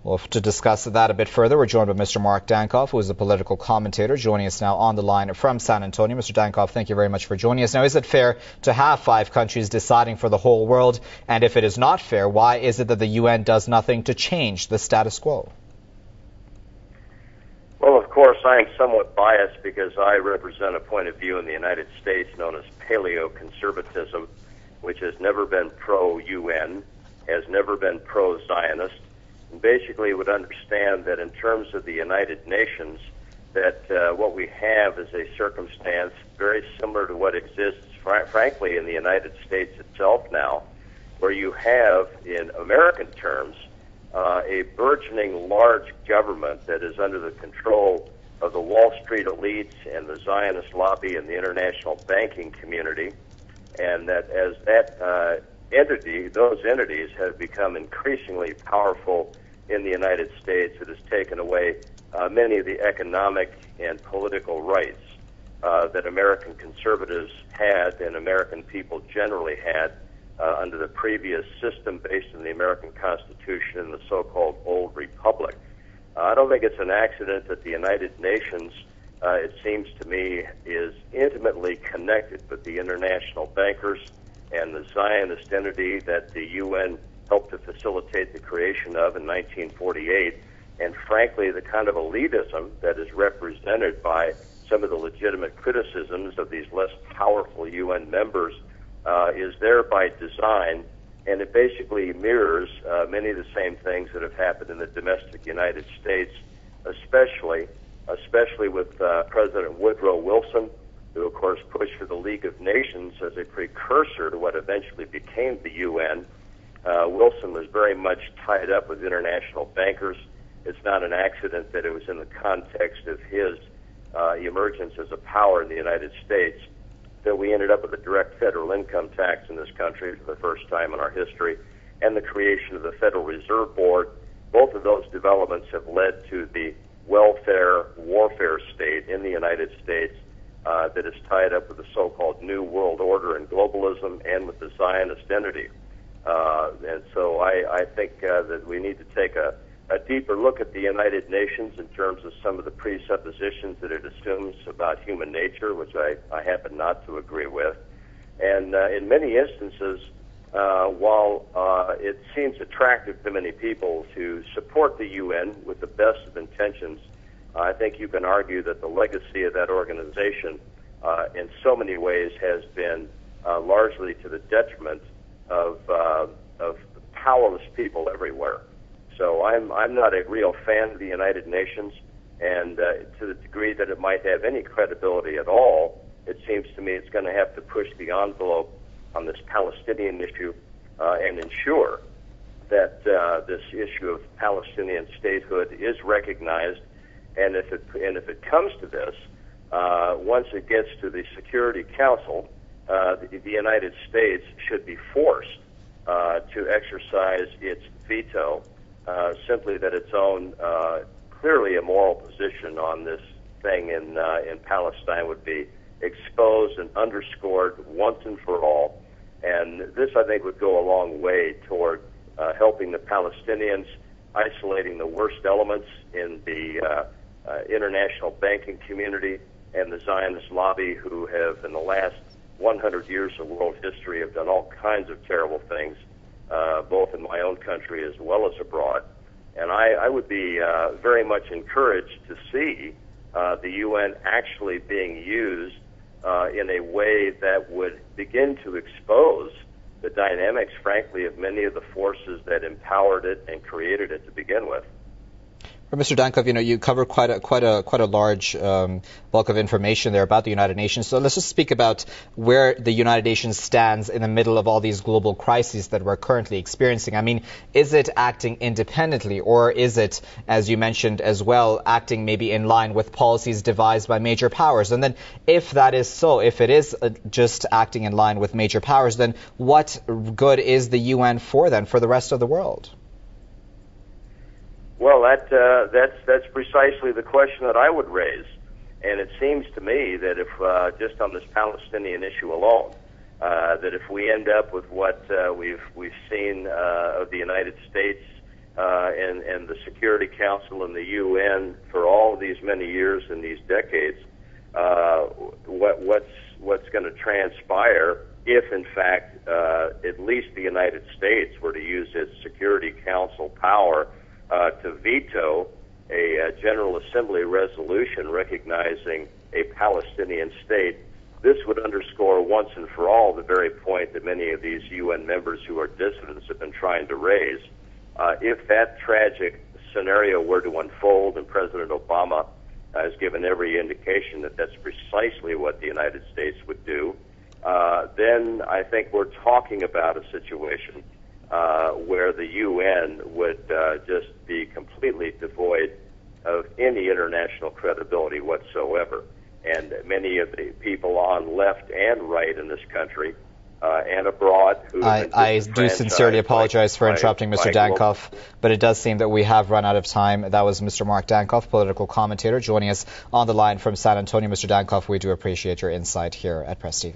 Well, to discuss that a bit further, we're joined by Mr. Mark Dankof, who is a political commentator, joining us now on the line from San Antonio. Mr. Dankof, thank you very much for joining us. Now, is it fair to have 5 countries deciding for the whole world? And if it is not fair, why is it that the UN does nothing to change the status quo? Well, of course, I am somewhat biased because I represent a point of view in the United States known as paleo-conservatism, which has never been pro-UN, has never been pro-Zionist, and basically would understand that in terms of the United Nations, that what we have is a circumstance very similar to what exists, frankly, in the United States itself now, where you have, in American terms, a burgeoning large government that is under the control of the Wall Street elites and the Zionist lobby and the international banking community, and that as that those entities have become increasingly powerful in the United States, it has taken away many of the economic and political rights that American conservatives had and American people generally had under the previous system based on the American Constitution and the so-called Old Republic. I don't think it's an accident that the United Nations, it seems to me, is intimately connected with the international bankers and the Zionist entity that the UN helped to facilitate the creation of in 1948, and frankly, the kind of elitism that is represented by some of the legitimate criticisms of these less powerful UN members is there by design, and it basically mirrors many of the same things that have happened in the domestic United States, especially with President Woodrow Wilson, who of course pushed for the League of Nations as a precursor to what eventually became the UN. Wilson was very much tied up with international bankers. It's not an accident that it was in the context of his emergence as a power in the United States that we ended up with a direct federal income tax in this country for the first time in our history, and the creation of the Federal Reserve Board. Both of those developments have led to the welfare warfare state in the United States that is tied up with the so-called New World Order and globalism and with the Zionist entity. And so I think that we need to take a deeper look at the United Nations in terms of some of the presuppositions that it assumes about human nature, which I happen not to agree with. And in many instances, while it seems attractive to many people to support the UN with the best of intentions, I think you can argue that the legacy of that organization in so many ways has been largely to the detriment of powerless people everywhere. So I'm not a real fan of the United Nations, and to the degree that it might have any credibility at all, it seems to me it's going to have to push the envelope on this Palestinian issue and ensure that this issue of Palestinian statehood is recognized. And if it comes to this, once it gets to the Security Council, the United States should be forced to exercise its veto, simply that its own clearly immoral position on this thing in Palestine would be exposed and underscored once and for all. And this, I think, would go a long way toward helping the Palestinians, isolating the worst elements in the international banking community and the Zionist lobby, who have, in the last 100 years of world history, have done all kinds of terrible things, both in my own country as well as abroad. And I would be very much encouraged to see the UN actually being used in a way that would begin to expose the dynamics, frankly, of many of the forces that empowered it and created it to begin with. Mr. Dankof, you covered quite a large bulk of information there about the United Nations. So let's just speak about where the United Nations stands in the middle of all these global crises that we're currently experiencing. I mean, is it acting independently, or is it, as you mentioned as well, acting maybe in line with policies devised by major powers? And then if that is so, if it is just acting in line with major powers, then what good is the UN for then, for the rest of the world? Well, that's precisely the question that I would raise, and it seems to me that if just on this Palestinian issue alone, that if we end up with what we've seen of the United States and the Security Council and the UN for all of these many years and these decades, what's going to transpire if, in fact, at least the United States were to use its Security Council power to veto a General Assembly resolution recognizing a Palestinian state. This would underscore once and for all the very point that many of these UN members who are dissidents have been trying to raise. If that tragic scenario were to unfold, and President Obama has given every indication that that's precisely what the United States would do, then I think we're talking about a situation where the UN would just be completely devoid of any international credibility whatsoever. And many of the people on left and right in this country and abroad who I do sincerely apologize for interrupting Mr. Dankof, but it does seem that we have run out of time. That was Mr. Mark Dankof, political commentator, joining us on the line from San Antonio. Mr. Dankof, we do appreciate your insight here at Press TV.